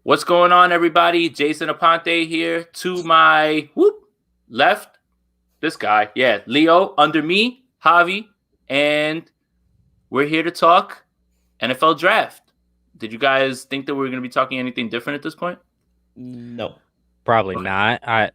What's going on, everybody? Jason Aponte here. To my left, this guy. Yeah, Leo. Under me, Javi. And we're here to talk NFL draft. Did you guys think that we were going to be talking anything different at this point? No. Probably Okay. not.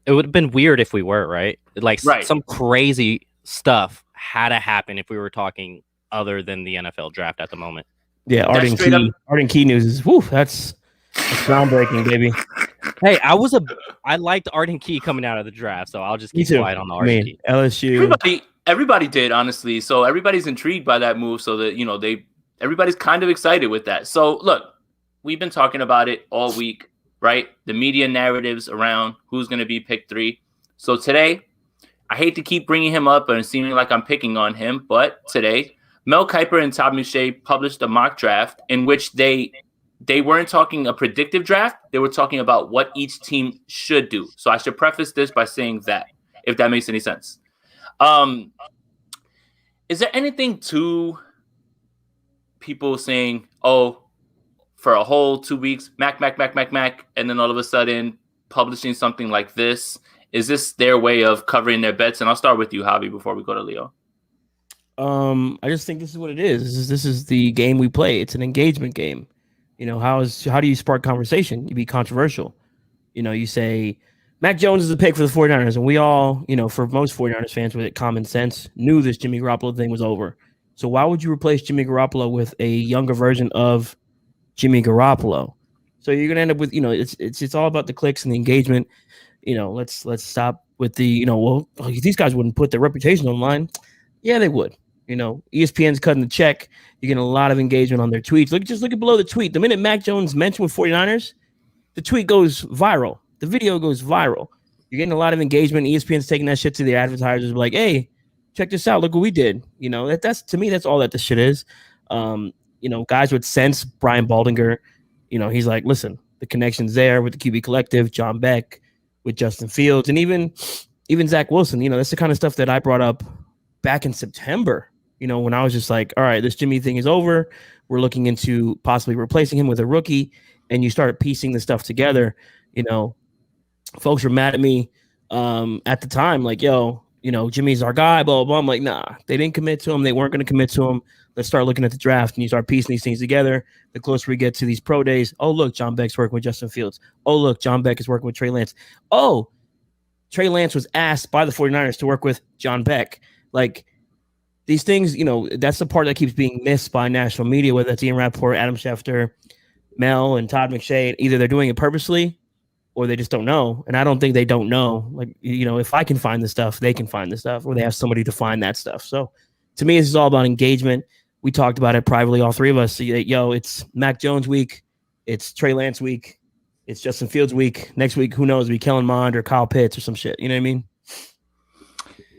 It would have been weird if we were, right? Right. Some crazy stuff had to happen if we were talking other than the NFL draft at the moment. Yeah, That's Arden straight up. Key news is that's groundbreaking, baby. Hey, I liked Arden Key coming out of the draft, so I'll just keep quiet on the Arden Key. LSU. Everybody did, honestly. So everybody's intrigued by that move. So that everybody's kind of excited with that. So look, we've been talking about it all week, right? The media narratives around who's going to be pick 3. So today, I hate to keep bringing him up and seeming like I'm picking on him, but today, Mel Kiper and Todd McShay published a mock draft in which they weren't talking a predictive draft. They were talking about what each team should do. So I should preface this by saying that, if that makes any sense. Is there anything to people saying, oh, for a whole 2 weeks, Mac, and then all of a sudden publishing something like this? Is this their way of covering their bets? And I'll start with you, Javi, before we go to Leo. I just think this is what it is. This is the game we play. It's an engagement game. You know, how do you spark conversation? You be controversial. You know, you say Mac Jones is the pick for the 49ers, and we all, for most 49ers fans with common sense, knew this Jimmy Garoppolo thing was over. So why would you replace Jimmy Garoppolo with a younger version of Jimmy Garoppolo? So you're gonna end up with, it's all about the clicks and the engagement. Let's stop with the, these guys wouldn't put their reputation online. Yeah, they would. ESPN's cutting the check. You're getting a lot of engagement on their tweets. Look at below the tweet. The minute Mac Jones mentioned with 49ers, the tweet goes viral. The video goes viral. You're getting a lot of engagement. ESPN's taking that shit to the advertisers. Like, hey, check this out. Look what we did. That's to me, that's all that this shit is. Guys with sense, Brian Baldinger, he's like, listen, the connection's there with the QB collective, John Beck, with Justin Fields, and even Zach Wilson. That's the kind of stuff that I brought up back in September. When I was just like, all right, this Jimmy thing is over. We're looking into possibly replacing him with a rookie. And you started piecing the stuff together. Folks were mad at me at the time, like, Jimmy's our guy, blah, blah, blah. I'm like, nah, they didn't commit to him. They weren't going to commit to him. Let's start looking at the draft, and you start piecing these things together. The closer we get to these pro days, oh, look, John Beck's working with Justin Fields. Oh, look, John Beck is working with Trey Lance. Oh, Trey Lance was asked by the 49ers to work with John Beck. Like, these things, that's the part that keeps being missed by national media, whether that's Ian Rappaport, Adam Schefter, Mel, and Todd McShay. Either they're doing it purposely or they just don't know. And I don't think they don't know. Like, if I can find the stuff, they can find the stuff, or they have somebody to find that stuff. So to me, this is all about engagement. We talked about it privately, all three of us. It's Mac Jones week. It's Trey Lance week. It's Justin Fields week. Next week, who knows? It'll be Kellen Mond or Kyle Pitts or some shit. You know what I mean?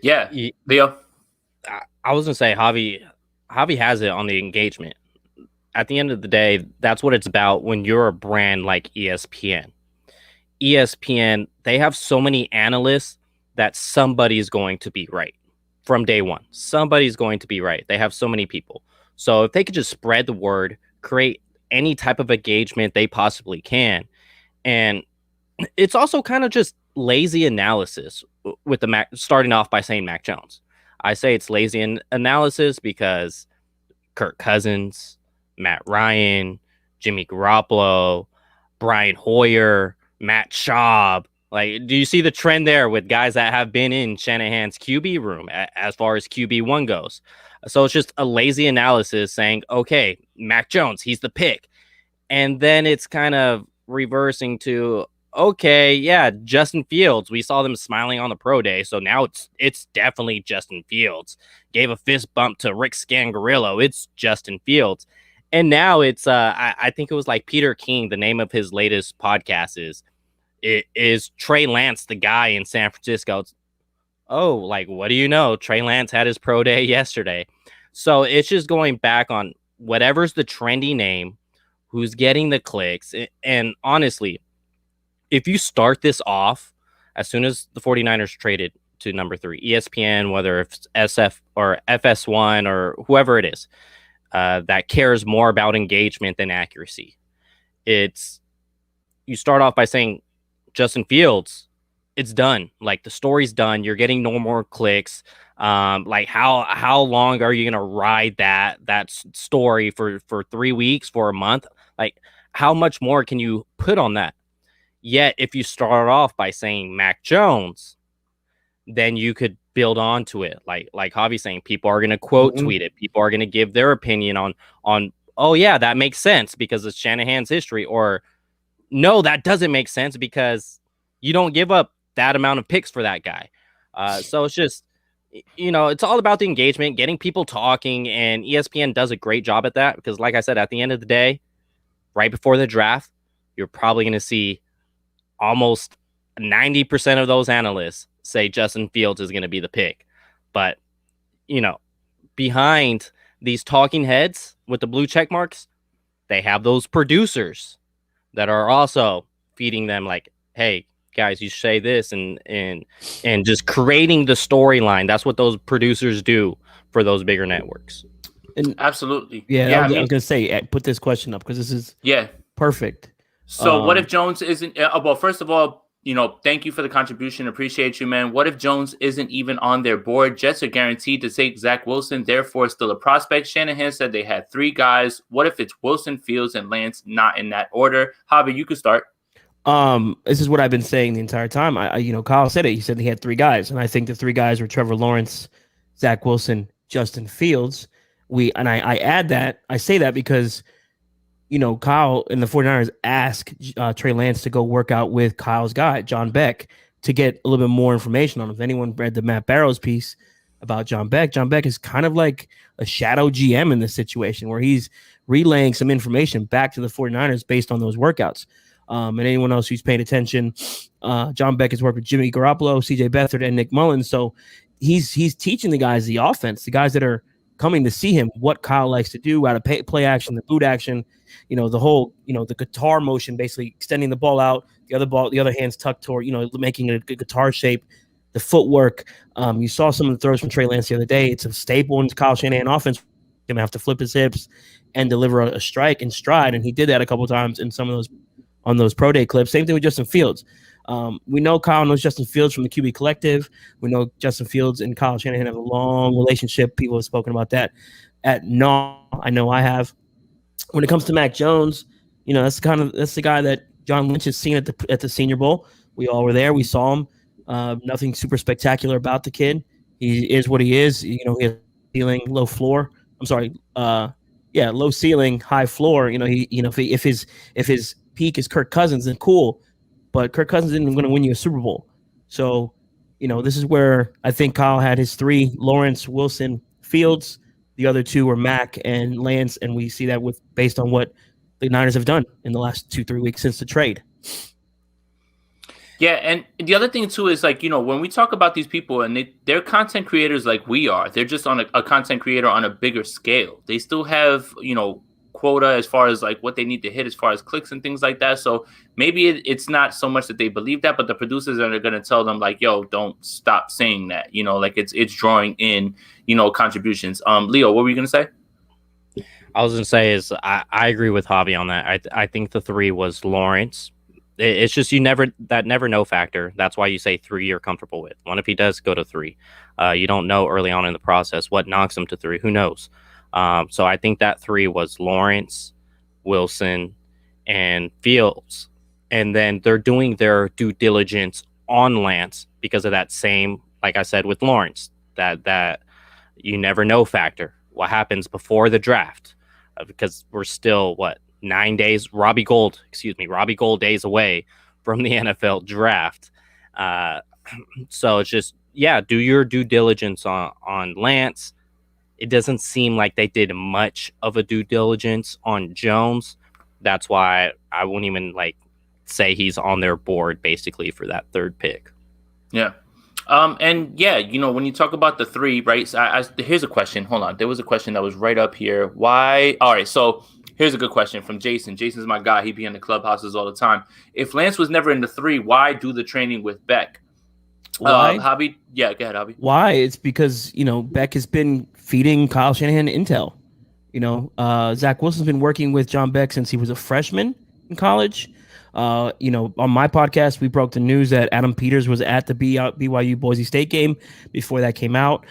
Yeah. Leo? I was going to say, Javi has it on the engagement. At the end of the day, that's what it's about when you're a brand like ESPN. ESPN, they have so many analysts that somebody's going to be right from day one. Somebody's going to be right. They have so many people. So if they could just spread the word, create any type of engagement they possibly can. And it's also kind of just lazy analysis with the starting off by saying Mac Jones. I say it's lazy analysis because Kirk Cousins, Matt Ryan, Jimmy Garoppolo, Brian Hoyer, Matt Schaub. Like, do you see the trend there with guys that have been in Shanahan's QB room as far as QB1 goes? So it's just a lazy analysis saying, okay, Mac Jones, he's the pick. And then it's kind of reversing to, okay, yeah, Justin Fields. We saw them smiling on the pro day, so now it's definitely Justin Fields. Gave a fist bump to Rick Scangarillo. It's Justin Fields. And now it's, I think it was like Peter King, the name of his latest podcast is Trey Lance, the guy in San Francisco. Oh, like, what do you know? Trey Lance had his pro day yesterday. So it's just going back on whatever's the trendy name, who's getting the clicks. And honestly, if you start this off as soon as the 49ers traded to number 3, ESPN, whether it's SF or FS1 or whoever it is, that cares more about engagement than accuracy. It's you start off by saying Justin Fields, it's done. Like the story's done. You're getting no more clicks. Like how long are you gonna ride that story for 3 weeks, for a month? Like how much more can you put on that? Yet if you start off by saying Mac Jones, then you could build onto it. Like Javi saying, people are gonna quote tweet it. People are gonna give their opinion on oh yeah, that makes sense because it's Shanahan's history, or no, that doesn't make sense because you don't give up that amount of picks for that guy. So it's just, it's all about the engagement, getting people talking, and ESPN does a great job at that because, like I said, at the end of the day, right before the draft, you're probably going to see almost 90% of those analysts say Justin Fields is going to be the pick. But, behind these talking heads with the blue check marks, they have those producers that are also feeding them like, hey, guys, you say this and just creating the storyline. That's what those producers do for those bigger networks. And absolutely. Yeah, I was going to say, put this question up because this is perfect. So what if Jones isn't, well, first of all, thank you for the contribution. Appreciate you, man. What if Jones isn't even on their board? Jets are guaranteed to take Zach Wilson, therefore still a prospect. Shanahan said they had 3 guys. What if it's Wilson, Fields, and Lance, not in that order? Javi, you could start. This is what I've been saying the entire time. Kyle said it. He said he had 3 guys, and I think the 3 guys were Trevor Lawrence, Zach Wilson, Justin Fields. I add that. I say that because Kyle and the 49ers asked Trey Lance to go work out with Kyle's guy, John Beck, to get a little bit more information on him. If anyone read the Matt Barrows piece about John Beck is kind of like a shadow GM in this situation where he's relaying some information back to the 49ers based on those workouts. And anyone else who's paying attention, John Beck has worked with Jimmy Garoppolo, CJ Beathard, and Nick Mullins. So he's teaching the guys the offense, the guys that are coming to see him, what Kyle likes to do out of play action, the boot action, the whole, the guitar motion, basically extending the ball out, the other hand's tucked toward, making it a guitar shape, the footwork. You saw some of the throws from Trey Lance the other day. It's a staple in Kyle Shanahan offense. Going to have to flip his hips and deliver a strike in stride. And he did that a couple of times in some of those, on those pro day clips. Same thing with Justin Fields. We know Kyle knows Justin Fields from the QB Collective. We know Justin Fields and Kyle Shanahan have a long relationship. People have spoken about that at NAW. I know I have. When it comes to Mac Jones, that's the guy that John Lynch has seen at the Senior Bowl. We all were there. We saw him. Nothing super spectacular about the kid. He is what he is. He has ceiling, low floor. I'm sorry. Low ceiling, high floor. If his peak is Kirk Cousins, then cool. But Kirk Cousins isn't going to win you a Super Bowl. So, this is where I think Kyle had his 3, Lawrence, Wilson, Fields. The other 2 were Mac and Lance, and we see that based on what the Niners have done in the last 2-3 weeks since the trade. Yeah, and the other thing too is when we talk about these people and they're content creators like we are, they're just on a content creator on a bigger scale. They still have, quota as far as what they need to hit as far as clicks and things like that. So maybe it's not so much that they believe that, but the producers are going to tell them yo, don't stop saying that, it's drawing in, contributions. Leo, what were you going to say? I was going to say is I agree with Javi on that. I think the 3 was Lawrence. It's just never know factor. That's why you say 3 you're comfortable with. What if he does go to 3? You don't know early on in the process what knocks him to 3. Who knows? So I think that 3 was Lawrence, Wilson, and Fields. And then they're doing their due diligence on Lance because of that same, like I said, with Lawrence, that you never know factor. What happens before the draft? Because we're still, 9 days, Robbie Gold days away from the NFL draft. So it's just, do your due diligence on Lance. It doesn't seem like they did much of a due diligence on Jones. That's why I wouldn't even say he's on their board basically for that 3rd pick. Yeah. When you talk about the 3, right? So here's a question. Hold on. There was a question that was right up here. Why? All right. So here's a good question from Jason. Jason's my guy. He be in the clubhouses all the time. If Lance was never in the 3, why do the training with Beck? Why? Javi? Yeah, go ahead, Javi. Why? It's because, Beck has been feeding Kyle Shanahan intel. Zach Wilson's been working with John Beck since he was a freshman in college. On my podcast, we broke the news that Adam Peters was at the BYU Boise State game before that came out.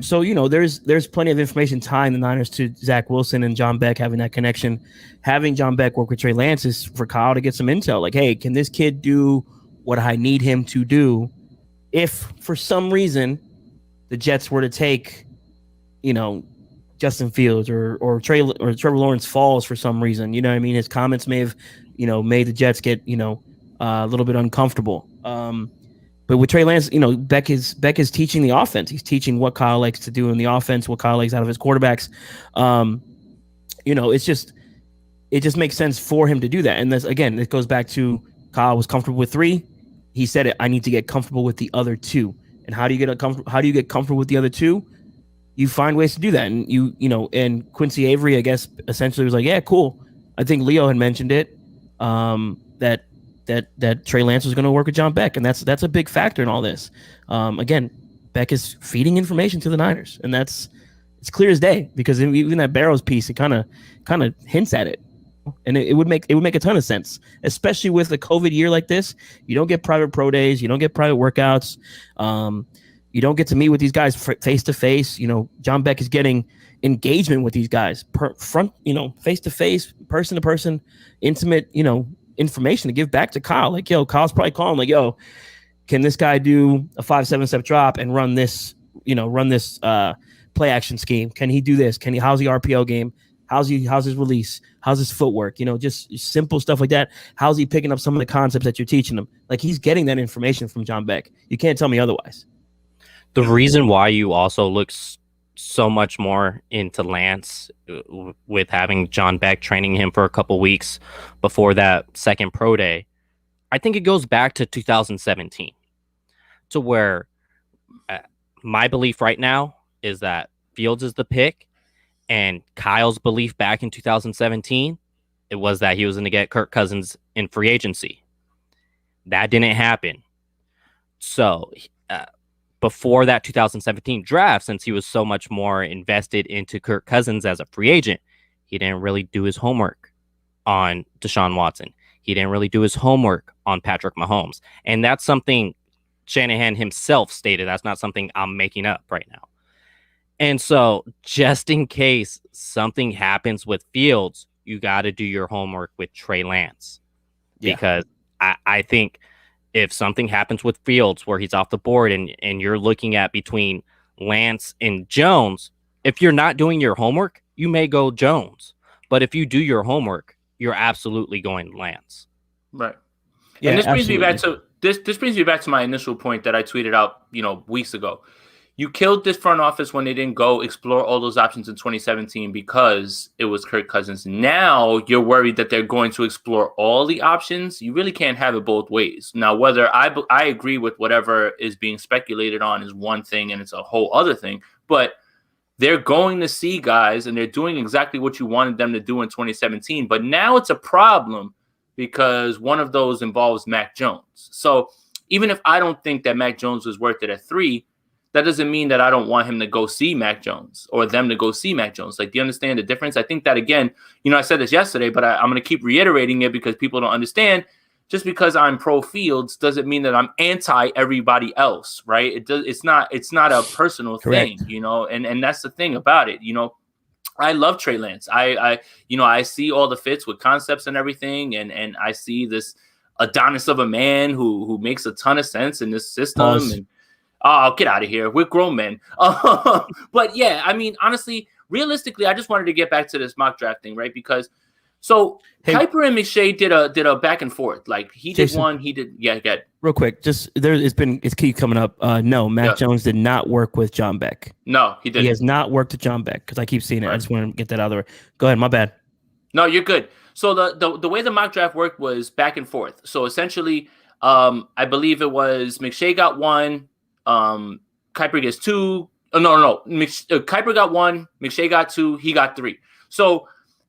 So there's plenty of information tying the Niners to Zach Wilson and John Beck having that connection. Having John Beck work with Trey Lance is for Kyle to get some intel. Like, hey, can this kid do what I need him to do? If for some reason the Jets were to take, Justin Fields or Trevor Lawrence falls for some reason, you know what I mean? His comments may have, made the Jets get, a little bit uncomfortable. But with Trey Lance, Beck is teaching the offense. He's teaching what Kyle likes to do in the offense, what Kyle likes out of his quarterbacks. It just makes sense for him to do that. And this, again, it goes back to Kyle was comfortable with 3. He said it. I need to get comfortable with the other 2. And how do you get comfortable with the other 2? You find ways to do that. And and Quincy Avery, I guess, essentially was like, yeah, cool. I think Leo had mentioned it. That Trey Lance was going to work with John Beck, and that's a big factor in all this. Again, Beck is feeding information to the Niners, and it's clear as day because even that Barrows piece, it kind of hints at it, and it would make a ton of sense, especially with a COVID year like this. You don't get private pro days, you don't get private workouts, you don't get to meet with these guys face to face. John Beck is getting engagement with these guys face to face, person to person, intimate, information to give back to Kyle. Like, yo, Kyle's probably calling like, yo, can this guy do a 5-7 step drop and run this play action scheme? Can he do this? How's the RPO game? How's his release? How's his footwork? Just simple stuff like that. How's he picking up some of the concepts that you're teaching him? Like, he's getting that information from John Beck. You can't tell me otherwise. The reason why you also look so much more into Lance with having John Beck training him for a couple weeks before that second pro day, I think it goes back to 2017 to where my belief right now is that Fields is the pick, and Kyle's belief back in 2017, it was that he was going to get Kirk Cousins in free agency. That didn't happen. So before that 2017 draft, since he was so much more invested into Kirk Cousins as a free agent, he didn't really do his homework on Deshaun Watson. He didn't really do his homework on Patrick Mahomes. And that's something Shanahan himself stated. That's not something I'm making up right now. And so just in case something happens with Fields, you got to do your homework with Trey Lance. Yeah. Because I think if something happens with Fields where he's off the board and you're looking at between Lance and Jones, if you're not doing your homework, you may go Jones. But if you do your homework, you're absolutely going Lance. Right. Yeah, and this brings me back to this brings me back to my initial point that I tweeted out, weeks ago. You killed this front office when they didn't go explore all those options in 2017 because it was Kirk Cousins. Now you're worried that they're going to explore all the options. You really can't have it both ways. Now, whether I agree with whatever is being speculated on is one thing and it's a whole other thing, but they're going to see guys and they're doing exactly what you wanted them to do in 2017. But now it's a problem because one of those involves Mac Jones. So even if I don't think that Mac Jones was worth it at 3, that doesn't mean that I don't want him to go see Mac Jones or them to go see Mac Jones. Like, do you understand the difference? I think that, again, I said this yesterday, but I'm going to keep reiterating it because people don't understand. Just because I'm pro Fields doesn't mean that I'm anti everybody else, right? It's not a personal thing, and that's the thing about it. I love Trey Lance. I see all the fits with concepts and everything, and I see this Adonis of a man who makes a ton of sense in this system. And oh, get out of here. We're grown men. But yeah, I mean, honestly, realistically, I just wanted to get back to this mock draft thing, right? Because Kuiper and McShay did a back and forth. Like he did one, he did. Yeah, get real quick. It's keep coming up. No, Mac Jones did not work with John Beck. No, he didn't. He has not worked with John Beck because I keep seeing it. Right. I just want to get that out of the way. Go ahead. My bad. No, you're good. So the way the mock draft worked was back and forth. So essentially, I believe it was McShay got 1. Kuiper gets 2. No. Kuiper got 1. McShay got 2. He got 3. So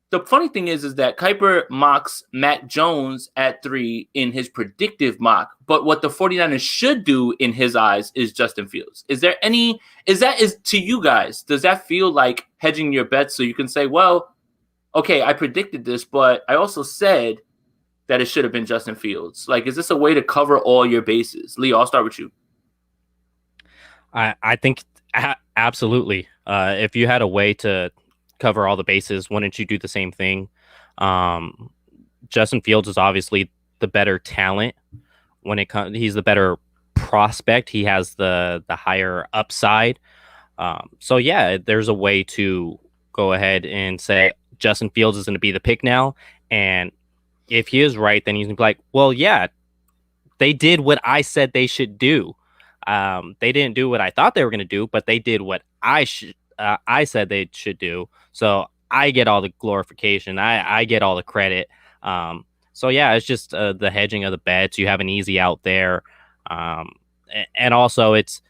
the funny thing is that Kuiper mocks Mac Jones at 3 in his predictive mock, but what the 49ers should do in his eyes is Justin Fields. Is to you guys, does that feel like hedging your bets so you can say, well, okay, I predicted this, but I also said that it should have been Justin Fields? Like, is this a way to cover all your bases? Leo, I'll start with you. I think absolutely. If you had a way to cover all the bases, wouldn't you do the same thing? Justin Fields is obviously the better talent when it comes. He's the better prospect. He has the higher upside. So yeah, there's a way to go ahead and say Justin Fields is going to be the pick now, and if he is right, then he's going to be like, well, yeah, they did what I said they should do. They didn't do what I thought they were going to do, but they did what I said they should do. So I get all the glorification. I get all the credit. So yeah, it's just the hedging of the bets. You have an easy out there. And also it's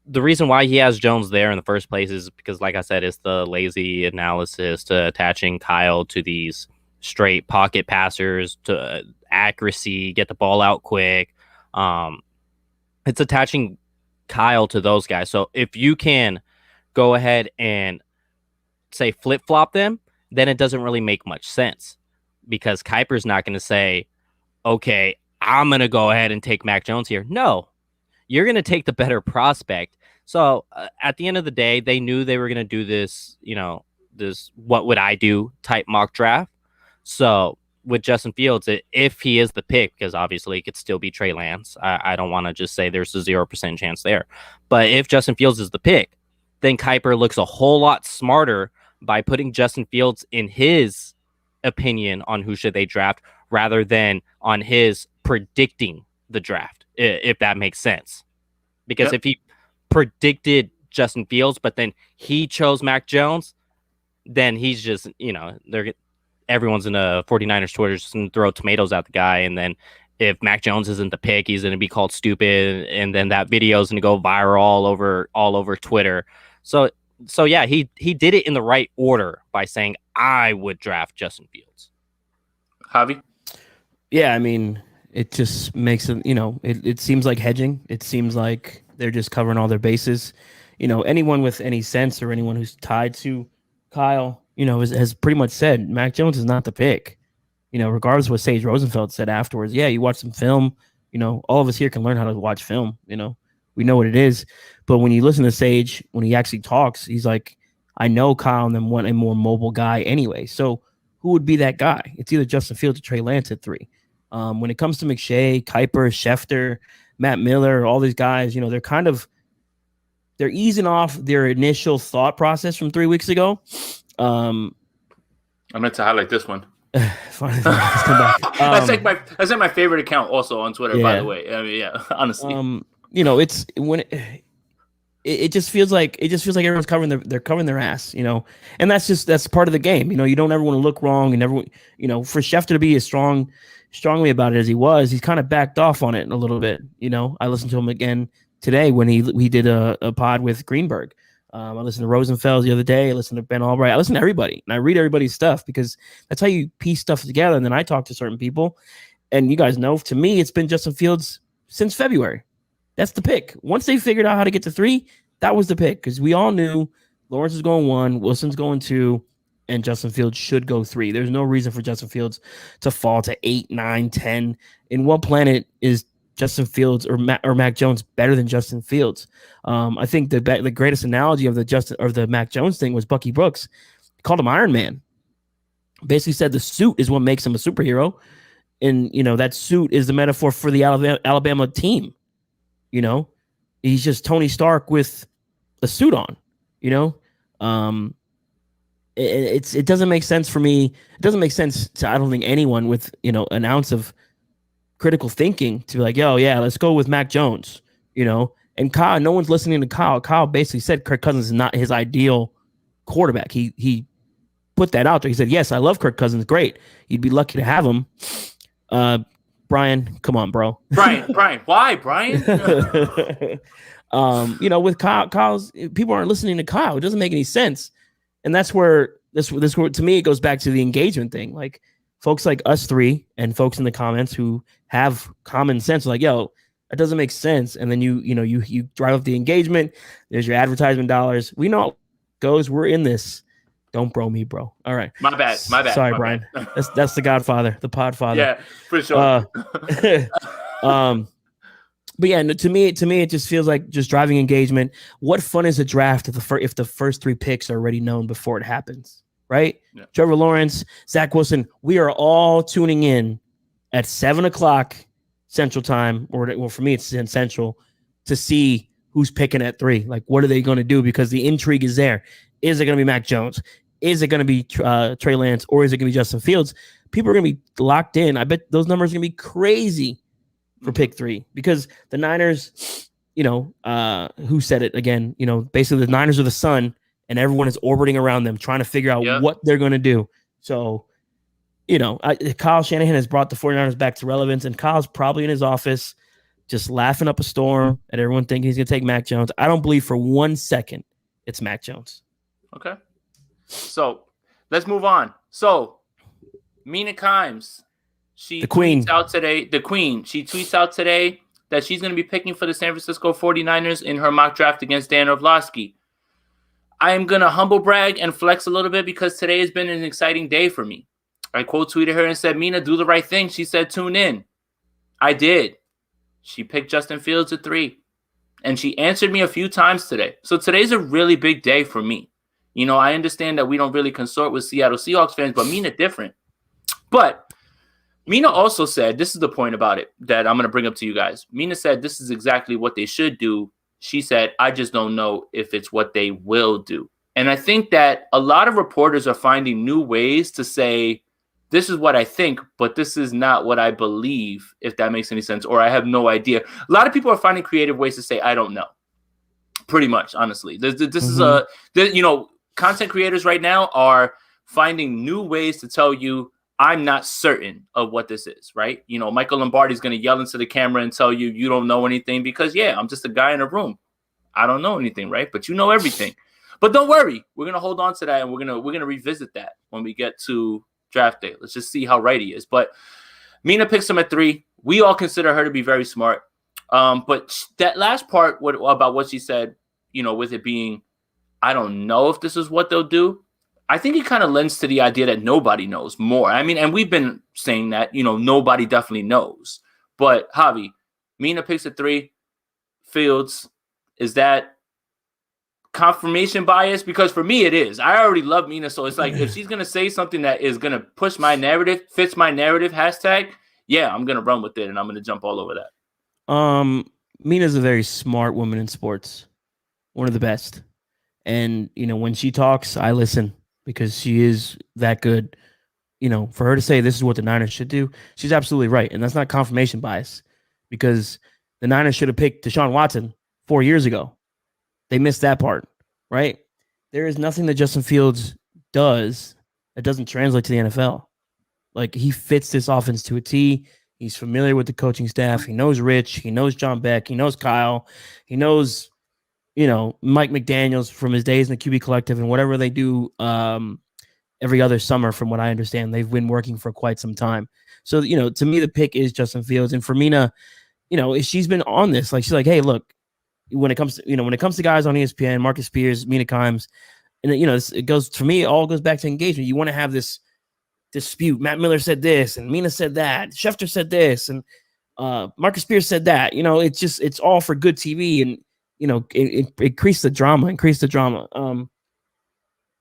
the reason why he has Jones there in the first place is because, like I said, it's the lazy analysis to attaching Kyle to these straight pocket passers to accuracy, get the ball out quick. It's attaching Kyle to those guys. So if you can go ahead and say flip-flop them, then it doesn't really make much sense because Kuiper's not going to say, okay, I'm going to go ahead and take Mac Jones here. No, you're going to take the better prospect. So at the end of the day, they knew they were going to do this, this what would I do type mock draft. So with Justin Fields, if he is the pick, because obviously it could still be Trey Lance. I don't want to just say there's a 0% chance there. But if Justin Fields is the pick, then Kuiper looks a whole lot smarter by putting Justin Fields in his opinion on who should they draft rather than on his predicting the draft, if that makes sense. Because if he predicted Justin Fields, but then he chose Mac Jones, then he's just, everyone's in the 49ers Twitter just going to throw tomatoes at the guy. And then if Mac Jones isn't the pick, he's going to be called stupid. And then that video is going to go viral all over Twitter. So yeah, he did it in the right order by saying, I would draft Justin Fields. Javi? Yeah, I mean, it just makes it, it seems like hedging. It seems like they're just covering all their bases. Anyone with any sense or anyone who's tied to Kyle, has pretty much said Mac Jones is not the pick. Regardless of what Sage Rosenfeld said afterwards. Yeah, you watch some film. All of us here can learn how to watch film. We know what it is. But when you listen to Sage, when he actually talks, he's like, I know Kyle and them want a more mobile guy anyway. So who would be that guy? It's either Justin Fields or Trey Lance at 3. When it comes to McShay, Kuiper, Schefter, Matt Miller, all these guys, they're easing off their initial thought process from 3 weeks ago. I meant to highlight this one. Fine, let's come back. That's like my favorite account also on Twitter, by the way. I mean, yeah, honestly. It's when it just feels like everyone's covering their ass, and that's part of the game. You don't ever want to look wrong, and never, for Schefter to be as strongly about it as he was, he's kind of backed off on it a little bit. I listened to him again today when he did a pod with Greenberg. I listened to Rosenfeld the other day. I listened to Ben Albright. I listen to everybody, and I read everybody's stuff because that's how you piece stuff together. And then I talk to certain people, and you guys know, to me, it's been Justin Fields since February. That's the pick. Once they figured out how to get to 3, that was the pick because we all knew Lawrence is going 1, Wilson's going 2, and Justin Fields should go 3. There's no reason for Justin Fields to fall to 8, 9, 10. In what planet is Justin Fields or Mac Jones better than Justin Fields? I think the greatest analogy of the Mac Jones thing was Bucky Brooks. He called him Iron Man. Basically said the suit is what makes him a superhero, and that suit is the metaphor for the Alabama team. He's just Tony Stark with a suit on. It doesn't make sense for me. It doesn't make sense to, I don't think, anyone with an ounce of critical thinking to be like, yo, yeah, let's go with Mac Jones. And Kyle, no one's listening to Kyle. Kyle basically said Kirk Cousins is not his ideal quarterback. He put that out there. He said, yes, I love Kirk Cousins. Great. You'd be lucky to have him. Brian, come on, bro. Brian, why, Brian? With Kyle's people aren't listening to Kyle. It doesn't make any sense. And that's where this to me, it goes back to the engagement thing. Like folks like us 3 and folks in the comments who have common sense are like, yo, that doesn't make sense. And then you drive up the engagement. There's your advertisement dollars. We know how it goes. We're in this Don't bro me, bro. All right. My bad. Sorry, my Brian. bad. That's the Godfather, the Podfather. Yeah, for sure. But yeah, to me, it just feels like just driving engagement. What fun is a draft if the first 3 picks are already known before it happens, right? Yeah. Trevor Lawrence, Zach Wilson. We are all tuning in at 7:00 Central Time, or for me, it's in Central, to see who's picking at 3. Like, what are they going to do? Because the intrigue is there. Is it going to be Mac Jones? Is it going to be Trey Lance? Or is it going to be Justin Fields? People are going to be locked in. I bet those numbers are going to be crazy for pick 3, because the Niners, who said it again? Basically the Niners are the sun, and everyone is orbiting around them, trying to figure out what they're going to do. So, Kyle Shanahan has brought the 49ers back to relevance, and Kyle's probably in his office just laughing up a storm at everyone thinking he's going to take Mac Jones. I don't believe for 1 second it's Mac Jones. Okay. So let's move on. So Mina Kimes, she tweets out today that she's going to be picking for the San Francisco 49ers in her mock draft against Dan Orlovsky. I am going to humble brag and flex a little bit because today has been an exciting day for me. I quote tweeted her and said, Mina, do the right thing. She said, tune in. I did. She picked Justin Fields at 3. And she answered me a few times today. So today's a really big day for me. I understand that we don't really consort with Seattle Seahawks fans, but Mina different. But Mina also said, this is the point about it that I'm going to bring up to you guys. Mina said this is exactly what they should do. She said, I just don't know if it's what they will do. And I think that a lot of reporters are finding new ways to say, this is what I think, but this is not what I believe, if that makes any sense, or I have no idea. A lot of people are finding creative ways to say, I don't know. Pretty much, honestly. This is content creators right now are finding new ways to tell you, I'm not certain of what this is, right? Michael Lombardi's going to yell into the camera and tell you, you don't know anything because, I'm just a guy in a room. I don't know anything, right? But you know everything. But don't worry. We're going to hold on to that, and we're going to revisit that when we get to draft day. Let's just see how right he is. But Mina picks him at 3. We all consider her to be very smart. But that last part about what she said, with it being, I don't know if this is what they'll do. I think it kind of lends to the idea that nobody knows more. I mean, and we've been saying that, nobody definitely knows. But Javi, Mina picks at 3. Fields, is that confirmation bias? Because for me, it is. I already love Mina. So it's like, if she's going to say something that is going to push my narrative, fits my narrative, hashtag, I'm going to run with it and I'm going to jump all over that. Mina's a very smart woman in sports. One of the best. And, when she talks, I listen because she is that good. For her to say this is what the Niners should do, she's absolutely right. And that's not confirmation bias, because the Niners should have picked Deshaun Watson 4 years ago. They missed that part, right? There is nothing that Justin Fields does that doesn't translate to the NFL. Like, he fits this offense to a T. He's familiar with the coaching staff. He knows Rich. He knows John Beck. He knows Kyle. He knows, Mike McDaniels from his days in the QB Collective and whatever they do every other summer, from what I understand. They've been working for quite some time. So, to me, the pick is Justin Fields. And for Mina, she's been on this. Like, she's like, hey, look, when it comes to guys on ESPN, Marcus Spears, Mina Kimes, and it goes, for me, it all goes back to engagement. You want to have this dispute. Matt Miller said this, and Mina said that. Schefter said this, and Marcus Spears said that. It's all for good TV, and it increased the drama.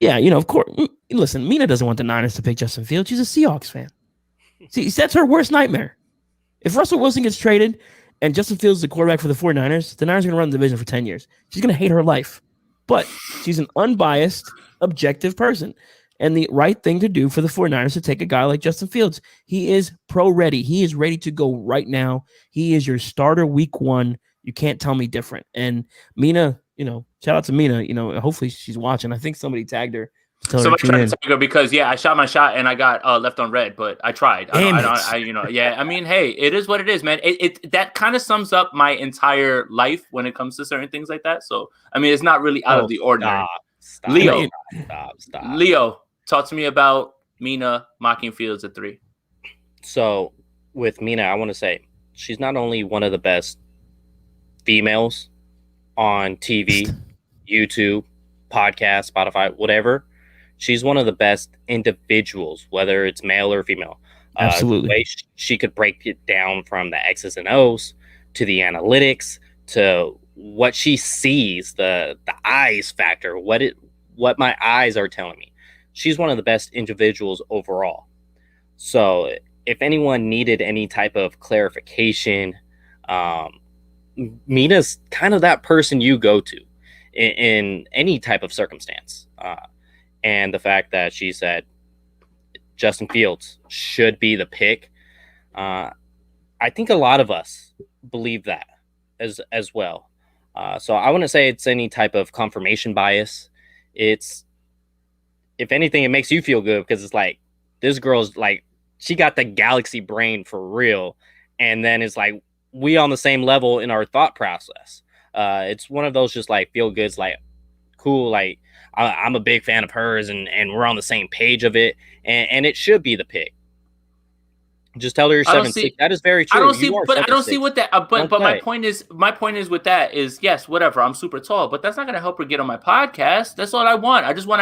Of course. Listen, Mina doesn't want the Niners to pick Justin Fields. She's a Seahawks fan. See, that's her worst nightmare. If Russell Wilson gets traded and Justin Fields is the quarterback for the 49ers, the Niners are going to run the division for 10 years. She's going to hate her life. But she's an unbiased, objective person. And the right thing to do for the 49ers to take a guy like Justin Fields. He is pro-ready. He is ready to go right now. He is your starter week 1. You can't tell me different. And Mina, shout out to Mina. Hopefully she's watching. I think somebody tagged her. Somebody tried to tag her because, I shot my shot and I got left on red, but I tried. I mean, hey, it is what it is, man. It that kind of sums up my entire life when it comes to certain things like that. So, I mean, it's not really out of the ordinary. Stop. Leo, talk to me about Mina mocking Fields at 3. So, with Mina, I want to say she's not only one of the best females on TV, YouTube, podcast, Spotify, whatever. She's one of the best individuals, whether it's male or female. Absolutely. The way she could break it down from the X's and O's to the analytics to what she sees, the eyes factor, what my eyes are telling me. She's one of the best individuals overall. So if anyone needed any type of clarification, Mina's kind of that person you go to in any type of circumstance. And the fact that she said Justin Fields should be the pick, I think a lot of us believe that as well. So I wouldn't say it's any type of confirmation bias. It's, if anything, it makes you feel good because it's like, this girl's like, she got the galaxy brain for real. And then it's like, we on the same level in our thought process. It's one of those just like feel goods, like cool. Like I'm a big fan of hers and we're on the same page of it. And it should be the pick. Just tell her you're 7'6". That is very true. I don't see what that. But my point is with that is, yes, whatever. I'm super tall, but that's not going to help her get on my podcast. That's all I want. I just want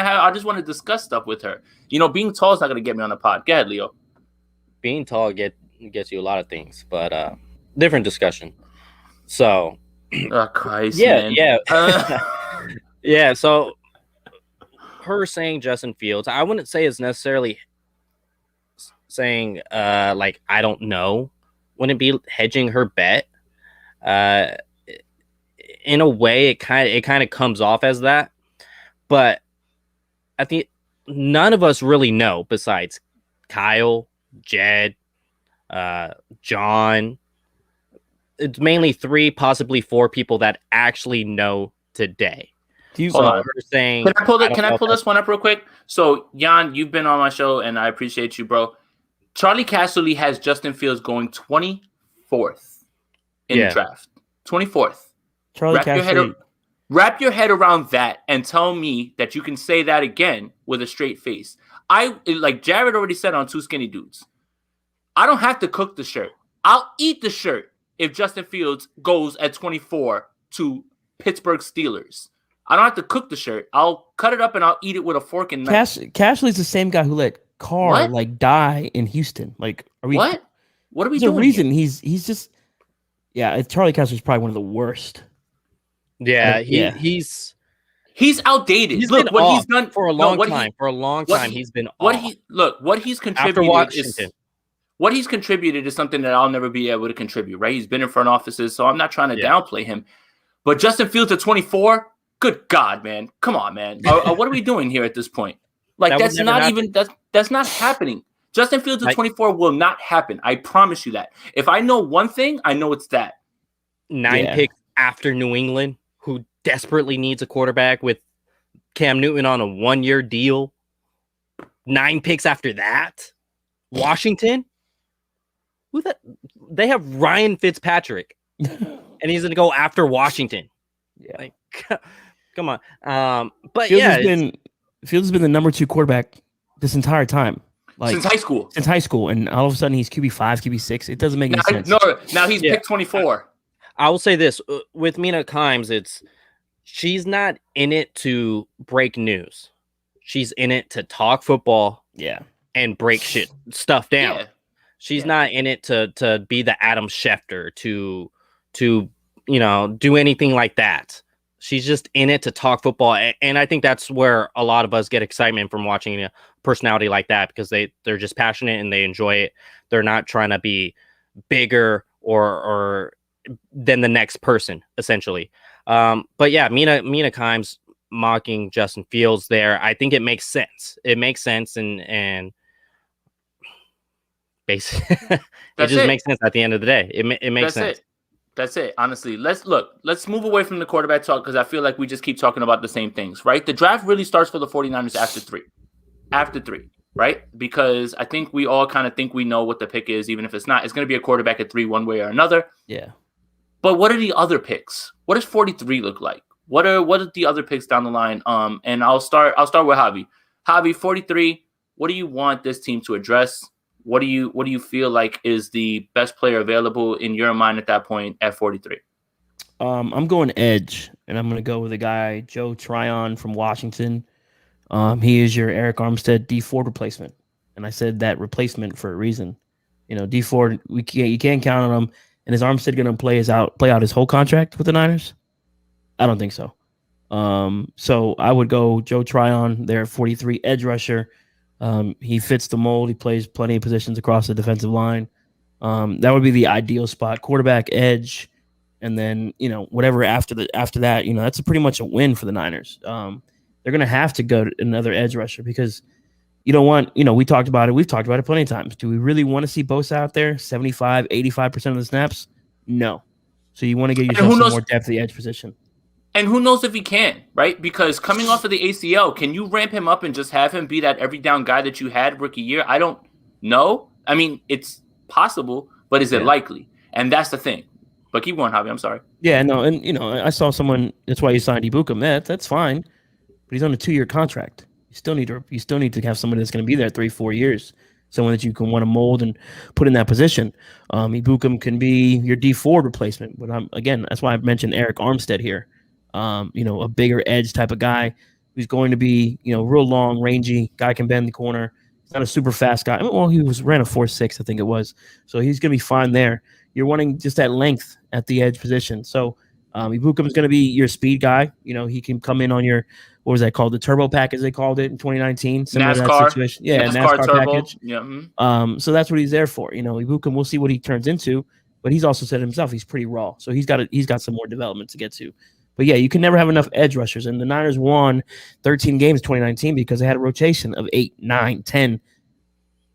to discuss stuff with her. You know, being tall is not going to get me on the pod. Go ahead, Leo. Being tall gets you a lot of things, but different discussion. So, oh Christ, yeah, man. Yeah. So, her saying Justin Fields, I wouldn't say it's necessarily saying like I don't know. Wouldn't be hedging her bet. In a way, it kind of comes off as that, but I think none of us really know besides Kyle, Jed, John. It's mainly 3, possibly 4 people that actually know today. Hold on. Saying, can I pull this one up real quick? So, Jan, you've been on my show, and I appreciate you, bro. Charlie Casserly has Justin Fields going 24th in the draft. 24th. Wrap your head around that and tell me that you can say that again with a straight face. Like Jared already said on Two Skinny Dudes, I don't have to cook the shirt. I'll eat the shirt if Justin Fields goes at 24 to Pittsburgh Steelers. I don't have to cook the shirt. I'll cut it up and I'll eat it with a fork and knife. Cashley's the same guy who let Carr die in Houston. Like, are we? What are we doing? There's a reason he's just. Yeah, Charlie Casserly's probably one of the worst. Yeah, he's outdated. He's look what he's done for a long time. For a long time, he's been what he's contributed. What he's contributed is something that I'll never be able to contribute. Right? He's been in front offices, so I'm not trying to downplay him. But Justin Fields at 24. Good God, man! Come on, man. What are we doing here at this point? Like that's not happening. Justin Fields at 24 will not happen. I promise you that. If I know one thing, I know it's that. 9 picks after New England, who desperately needs a quarterback with Cam Newton on a 1-year deal. 9 picks after that. Washington. They have Ryan Fitzpatrick, and he's going to go after Washington. Yeah. Like, come on. But Fields has been the number 2 quarterback this entire time. Like, since high school. And all of a sudden he's QB5, QB6. It doesn't make any sense. No, now he's picked 24. I will say this with Mina Kimes, she's not in it to break news. She's in it to talk football, and break stuff down. Yeah. She's not in it to be the Adam Schefter to do anything like that. She's just in it to talk football, and I think that's where a lot of us get excitement from watching a personality like that, because they're just passionate and they enjoy it. They're not trying to be bigger or than the next person, essentially. But yeah, Mina Kimes mocking Justin Fields there. I think it makes sense. It makes sense, and basically, it just makes sense at the end of the day. It makes sense. That's it. Honestly, let's move away from the quarterback talk, because I feel like we just keep talking about the same things, right? The draft really starts for the 49ers after three, right? Because I think we all kind of think we know what the pick is, even if it's not. It's going to be a quarterback at 3 one way or another. Yeah. But what are the other picks? What does 43 look like? What are the other picks down the line? And I'll start with Javi. Javi, 43. What do you want this team to address? What do you feel like is the best player available in your mind at that point at 43? I'm going edge, and I'm going to go with a guy, Joe Tryon from Washington. He is your Eric Armstead D Ford replacement, and I said that replacement for a reason. D Ford, you can't count on him. And is Armstead going to play out his whole contract with the Niners? I don't think so. So I would go Joe Tryon there, 43 edge rusher. He fits the mold. He plays plenty of positions across the defensive line. That would be the ideal spot: quarterback, edge, and then whatever after that. That's pretty much a win for the Niners. They're going to have to go to another edge rusher because you don't want. We talked about it. We've talked about it plenty of times. Do we really want to see Bosa out there 75, 85% of the snaps? No. So you want to get yourself some more depth at the edge position. And who knows if he can, right? Because coming off of the ACL, can you ramp him up and just have him be that every down guy that you had rookie year? I don't know. I mean, it's possible, but is it likely? And that's the thing. But keep going, Javi. I'm sorry. Yeah, no, and I saw someone. That's why you signed Ibuka. That's fine, but he's on a 2-year contract. You still need to have somebody that's going to be there 3-4 years. Someone that you can want to mold and put in that position. Ibuka can be your D Ford replacement, but again, that's why I mentioned Eric Armstead here. A bigger edge type of guy who's going to be, real long, rangy, guy can bend the corner. He's not a super fast guy. Well, he ran a 4.6, I think it was. So he's going to be fine there. You're wanting just that length at the edge position. So Ibuka is going to be your speed guy. He can come in on your, what was that called? The turbo package they called it in 2019. NASCAR. To that situation. Yeah, NASCAR turbo. Package. Yeah. Mm-hmm. So that's what he's there for. Ibuka, we'll see what he turns into, but he's also said himself he's pretty raw. So he's got some more development to get to. But yeah, you can never have enough edge rushers. And the Niners won 13 games in 2019 because they had a rotation of 8, 9, 10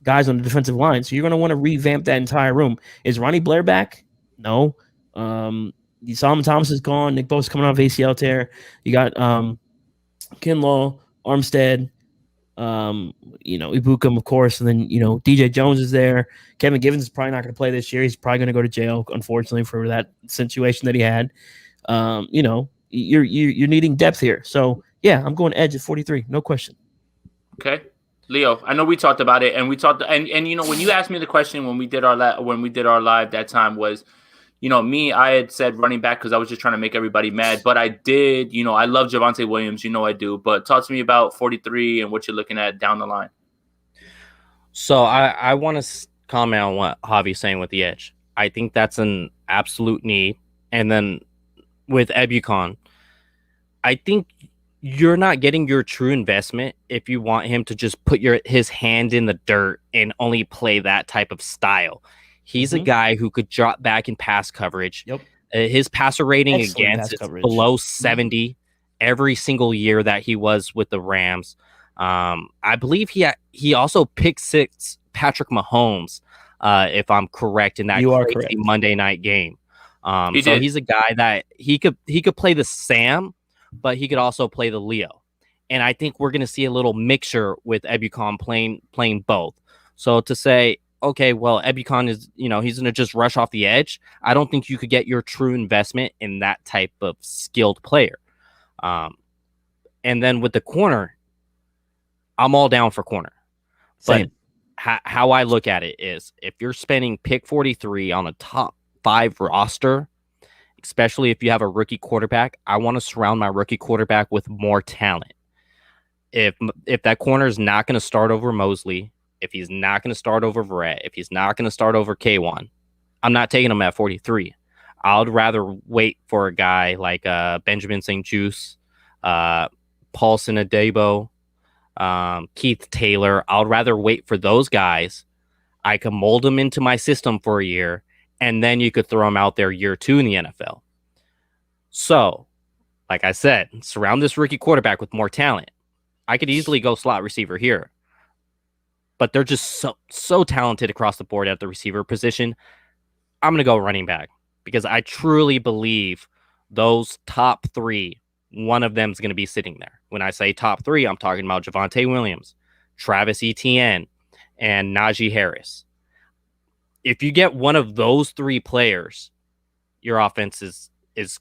guys on the defensive line. So you're going to want to revamp that entire room. Is Ronnie Blair back? No. Solomon Thomas is gone. Nick Bosa's coming off ACL tear. You got Kinlaw, Armstead, Ibuka, of course. And then, DJ Jones is there. Kevin Givens is probably not going to play this year. He's probably going to go to jail, unfortunately, for that situation that he had. You're needing depth here. So yeah, I'm going edge at 43, no question. Okay, Leo, I know we talked about it, and we talked, and when you asked me the question when we did our live that time was, I had said running back because I was just trying to make everybody mad, but I did, I love Javonte Williams, I do, but talk to me about 43 and what you're looking at down the line. So I want to comment on what Javi's saying with the edge. I think that's an absolute need, and then with Ebukam, I think you're not getting your true investment if you want him to just put his hand in the dirt and only play that type of style. He's a guy who could drop back in pass coverage. Yep. His passer rating against is below 70 every single year that he was with the Rams. I believe he also picked six Patrick Mahomes, if I'm correct, in that crazy Monday night game. He's a guy that he could play the Sam, but he could also play the Leo. And I think we're going to see a little mixture with Ebukam playing both. So to say, okay, well, Ebukam is, he's going to just rush off the edge. I don't think you could get your true investment in that type of skilled player. And then with the corner, I'm all down for corner. Same. But how I look at it is if you're spending pick 43 on a top 5 roster, especially if you have a rookie quarterback, I want to surround my rookie quarterback with more talent. If that corner is not going to start over Mosley, if he's not going to start over Verrett, if he's not going to start over K1, I'm not taking him at 43. I'd rather wait for a guy like Benjamin St-Juste, Paulson Adebo, Keith Taylor. I'd rather wait for those guys. I can mold them into my system for a year, and then you could throw them out there year 2 in the NFL. So, like I said, surround this rookie quarterback with more talent. I could easily go slot receiver here, but they're just so talented across the board at the receiver position. I'm going to go running back because I truly believe those top 3, one of them is going to be sitting there. When I say top 3, I'm talking about Javonte Williams, Travis Etienne, and Najee Harris. If you get one of those 3 players, your offense is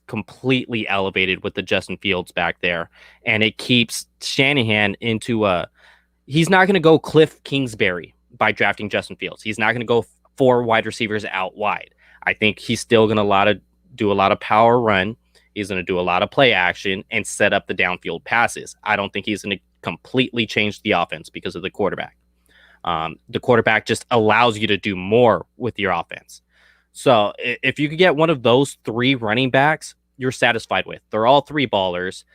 completely elevated with the Justin Fields back there, and it keeps Shanahan into he's not going to go Cliff Kingsbury by drafting Justin Fields. He's not going to go 4 wide receivers out wide. I think he's still going to do a lot of power run. He's going to do a lot of play action and set up the downfield passes. I don't think he's going to completely changed the offense because of the quarterback. The quarterback just allows you to do more with your offense. So if you could get one of those 3 running backs, you're satisfied with. They're all 3 ballers.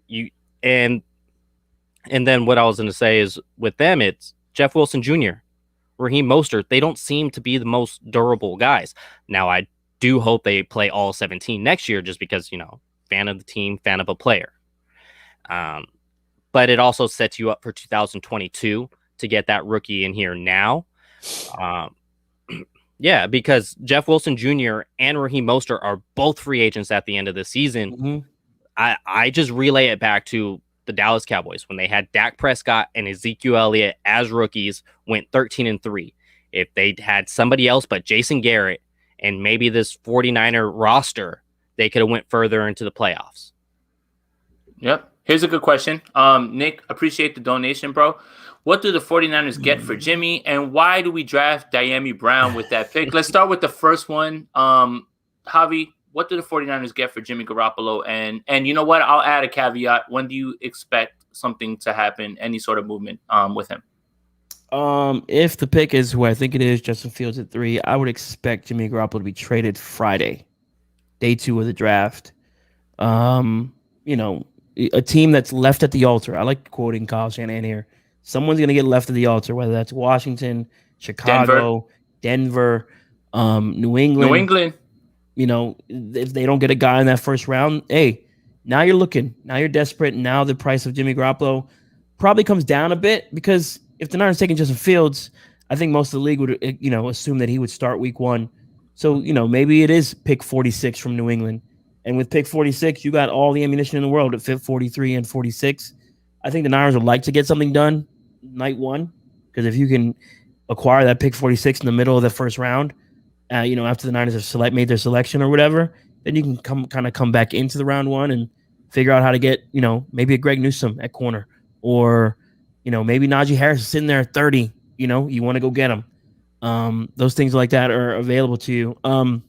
You and then what I was going to say is with them, it's Jeff Wilson Jr., Raheem Mostert. They don't seem to be the most durable guys. Now, I do hope they play all 17 next year, just because, fan of the team, fan of a player. But it also sets you up for 2022 to get that rookie in here now. Yeah, because Jeff Wilson Jr. and Raheem Mostert are both free agents at the end of the season. Mm-hmm. I just relay it back to the Dallas Cowboys when they had Dak Prescott and Ezekiel Elliott as rookies, went 13-3. If they had somebody else but Jason Garrett and maybe this 49er roster, they could have went further into the playoffs. Yep. Here's a good question. Nick, appreciate the donation, bro. What do the 49ers get for Jimmy, and why do we draft Diami Brown with that pick? Let's start with the first one. Javi, what do the 49ers get for Jimmy Garoppolo? And you know what? I'll add a caveat. When do you expect something to happen, any sort of movement with him? If the pick is who I think it is, Justin Fields at 3, I would expect Jimmy Garoppolo to be traded Friday, day 2 of the draft. A team that's left at the altar. I like quoting Kyle Shanahan here. Someone's going to get left at the altar, whether that's Washington, Chicago, Denver, New England. If they don't get a guy in that first round, hey, now you're looking. Now you're desperate. Now the price of Jimmy Garoppolo probably comes down a bit, because if the Niners taking Justin Fields, I think most of the league would, assume that he would start week 1. So, maybe it is pick 46 from New England. And with pick 46, you got all the ammunition in the world at 43 and 46. I think the Niners would like to get something done night 1, because if you can acquire that pick 46 in the middle of the first round, after the Niners have made their selection or whatever, then you can come back into the round 1 and figure out how to get, maybe a Greg Newsome at corner, or, maybe Najee Harris is sitting there at 30, you want to go get him. Those things like that are available to you. But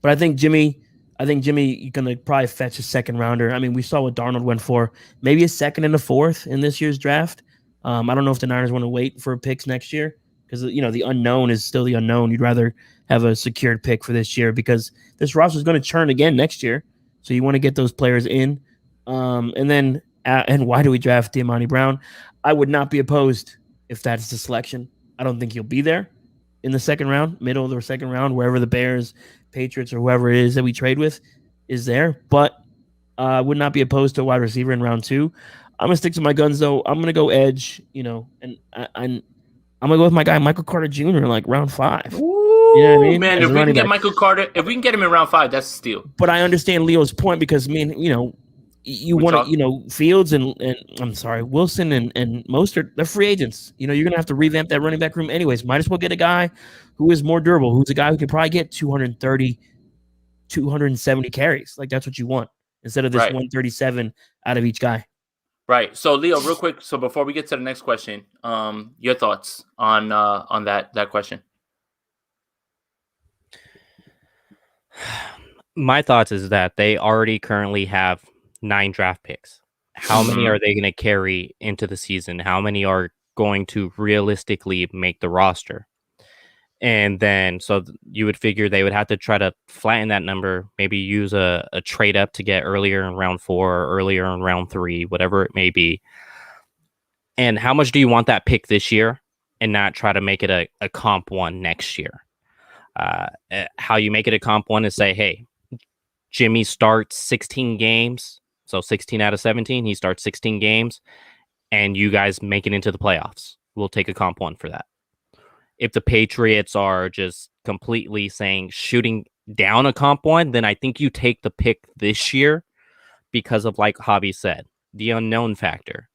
I think Jimmy, you're going to probably fetch a second rounder. I mean, we saw what Darnold went for, maybe a second and a fourth in this year's draft. I don't know if the Niners want to wait for picks next year, because, the unknown is still the unknown. You'd rather have a secured pick for this year, because this roster is going to churn again next year. So you want to get those players in. And why do we draft Diami Brown? I would not be opposed if that's the selection. I don't think he'll be there in the second round, middle of the second round, wherever the Bears, Patriots, or whoever it is that we trade with is there. But I would not be opposed to a wide receiver in round 2. I'm going to stick to my guns, though. I'm going to go edge, and I'm going to go with my guy, Michael Carter Jr., like round 5. Ooh, you know what I mean? Man, if we can get Michael Carter, if we can get him in round 5, that's a steal. But I understand Leo's point, because, you want to, Fields and I'm sorry, Wilson and Mostert, they're free agents. You're going to have to revamp that running back room anyways. Might as well get a guy who is more durable, who's a guy who can probably get 230, 270 carries. Like, that's what you want, instead of this 137 out of each guy. Right. So, Leo, real quick. So before we get to the next question, your thoughts on that question? My thoughts is that they already currently have 9 draft picks. How many are they going to carry into the season? How many are going to realistically make the roster? And then, so you would figure they would have to try to flatten that number, maybe use a trade up to get earlier in round 4 or earlier in round 3, whatever it may be. And how much do you want that pick this year, and not try to make it a comp 1 next year? How you make it a comp 1 is say, hey, Jimmy starts 16 games. So 16 out of 17, he starts 16 games, and you guys make it into the playoffs. We'll take a comp 1 for that. If the Patriots are just completely shooting down a comp 1, then I think you take the pick this year, because of, like Javi said, the unknown factor.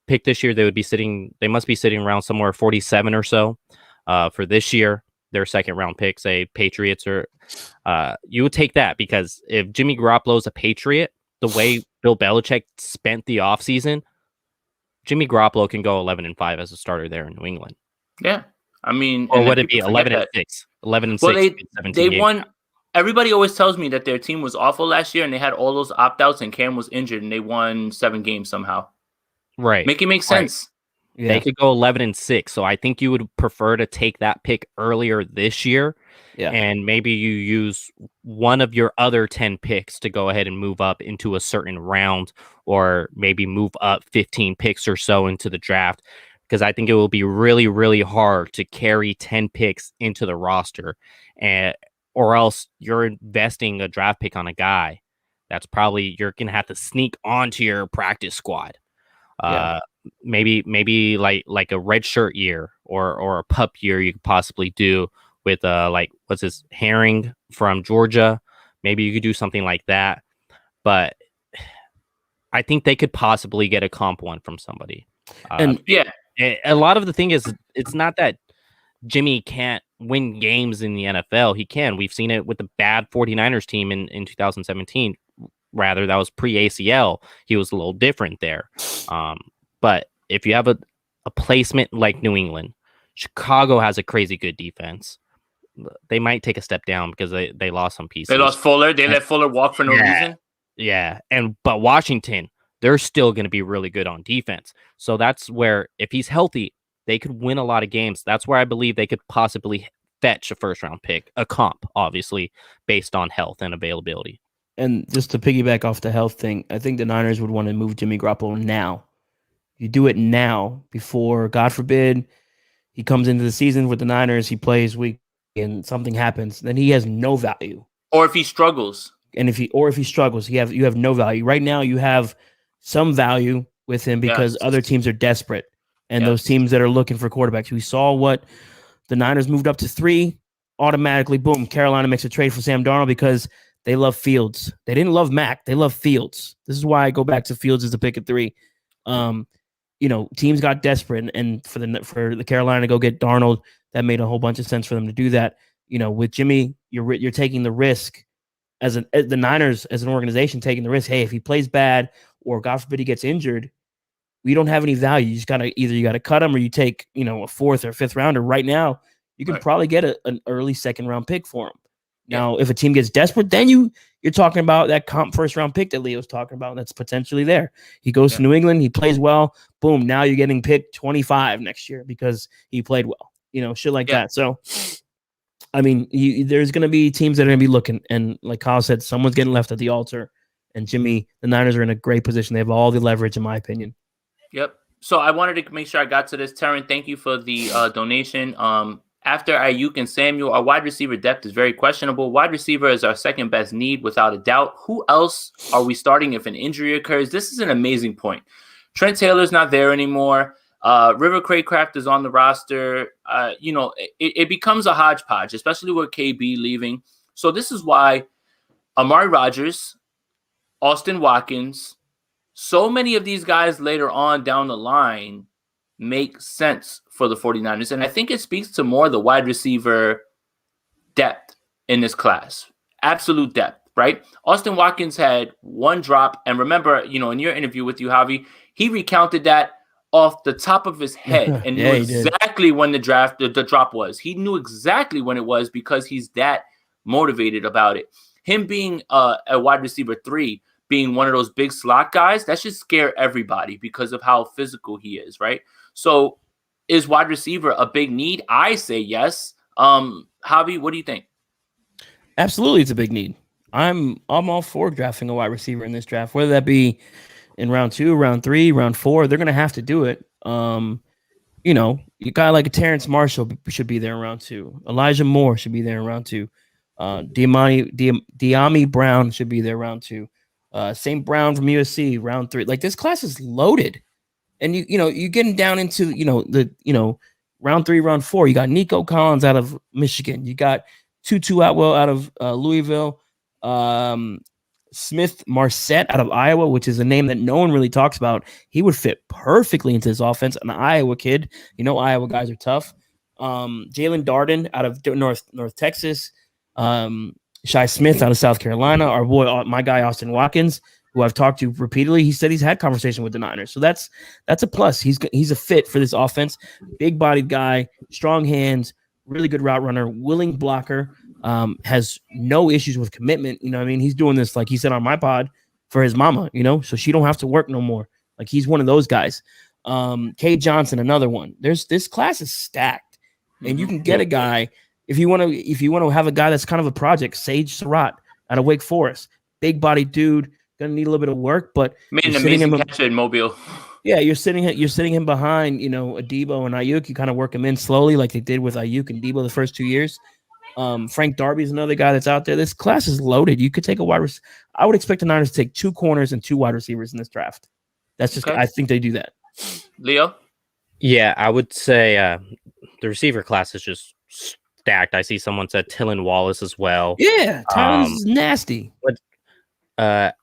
Pick this year, they must be sitting around somewhere 47 or so. For this year, their second round pick, say Patriots, or you would take that, because if Jimmy Garoppolo is a Patriot, the way Bill Belichick spent the offseason, Jimmy Garoppolo can go 11-5 as a starter there in New England. Yeah, I mean, or would it be 11-6? 11-6. Well, they won. everybody always tells me that their team was awful last year and they had all those opt-outs and Cam was injured and they won 7 games somehow. Right. Make it make sense. Yeah. They could go 11-6. So I think you would prefer to take that pick earlier this year. Yeah. And maybe you use one of your other 10 picks to go ahead and move up into a certain round, or maybe move up 15 picks or so into the draft. Because I think it will be really, really hard to carry 10 picks into the roster, or else you're investing a draft pick on a guy that's probably you're going to have to sneak onto your practice squad. Yeah. Maybe like a red shirt year or a pup year you could possibly do with like what's this Herring from Georgia. Maybe you could do something like that. But I think they could possibly get a comp one from somebody. And a lot of the thing is it's not that Jimmy can't win games in the NFL. He can. We've seen it with the bad 49ers team in 2017. Rather, that was pre-ACL. He was a little different there. But if you have a placement like New England, Chicago has a crazy good defense. They might take a step down because they lost some pieces. They lost Fuller. They let Fuller walk for no reason. Yeah. But Washington, they're still going to be really good on defense. So that's where, if he's healthy, they could win a lot of games. That's where I believe they could possibly fetch a first-round pick, a comp, obviously, based on health and availability. And just to piggyback off the health thing, I think the Niners would want to move Jimmy Garoppolo now. You do it now before, God forbid, he comes into the season with the Niners, he plays week and something happens, then he has no value. Or if he struggles. And if he struggles, you have no value. Right now you have some value with him because other teams are desperate. And those teams that are looking for quarterbacks. We saw what the Niners moved up to 3, automatically, boom, Carolina makes a trade for Sam Darnold because they love Fields. They didn't love Mac. They love Fields. This is why I go back to Fields as a pick at 3. Teams got desperate, and for the Carolina to go get Darnold, that made a whole bunch of sense for them to do that. With Jimmy, you're taking the risk as the Niners as an organization taking the risk. Hey, if he plays bad or God forbid he gets injured, we don't have any value. You got to cut him or you take a 4th or 5th rounder. Right now, you can probably get an early 2nd round pick for him. Now, if a team gets desperate, then you're talking about that comp 1st round pick that Leo's talking about. That's potentially there. He goes to New England, he plays well. Boom! Now you're getting picked 25 next year because he played well. Shit like that. So, I mean, there's going to be teams that are going to be looking, and like Kyle said, someone's getting left at the altar. And Jimmy, the Niners are in a great position. They have all the leverage, in my opinion. Yep. So I wanted to make sure I got to this. Terran, thank you for the donation. After Ayuk and Samuel, our wide receiver depth is very questionable. Wide receiver is our second best need, without a doubt. Who else are we starting if an injury occurs? This is an amazing point. Trent Taylor's not there anymore. River Craycraft is on the roster. It becomes a hodgepodge, especially with KB leaving. So this is why Amari Rodgers, Austin Watkins, so many of these guys later on down the line make sense for the 49ers. And I think it speaks to more the wide receiver depth in this class. Absolute depth, right? Austin Watkins had 1 drop. And remember, in your interview with you, Javi, he recounted that off the top of his head and knew exactly when the drop was. He knew exactly when it was because he's that motivated about it. Him being a wide receiver 3, being one of those big slot guys, that should scare everybody because of how physical he is, right? So is wide receiver a big need? I say yes. Javi, what do you think? Absolutely, it's a big need. I'm all for drafting a wide receiver in this draft, whether that be in round 2, round 3, round 4. They're going to have to do it. You guy like a Terrence Marshall should be there in round 2. Elijah Moore should be there in round 2. De'Ami Brown should be there round 2. St. Brown from USC round 3. Like, this class is loaded. And you're getting down into round 3, round 4. You got Nico Collins out of Michigan. You got Tutu Atwell out of Louisville. Smith Marset out of Iowa, which is a name that no one really talks about. He would fit perfectly into this offense. An Iowa kid. Iowa guys are tough. Jalen Darden out of North Texas. Shai Smith out of South Carolina. Our boy, my guy Austin Watkins, who I've talked to repeatedly, he said he's had conversation with the Niners. So that's a plus. He's a fit for this offense. Big-bodied guy, strong hands, really good route runner, willing blocker. has no issues with commitment. You know what I mean? He's doing this, like he said on my pod, for his mama, you know, so she don't have to work no more. Like he's one of those guys. Cade Johnson, another one. This class is stacked, and you can get a guy if you want to have a guy that's kind of a project. Sage Surratt out of Wake Forest, big body dude, gonna need a little bit of work, but made an amazing catch in Mobile. Yeah, you're sitting him behind, you know, Adebo and Ayuk. You kind of work him in slowly, like they did with Ayuk and Debo the first 2 years. Frank Darby's another guy that's out there. This class is loaded. You could take a wide receiver. I would expect the Niners to take 2 corners and 2 wide receivers in this draft. That's just, I think they do that. Leo? Yeah, I would say the receiver class is just stacked. I see someone said Tylan Wallace as well. Yeah, Tylan's nasty. But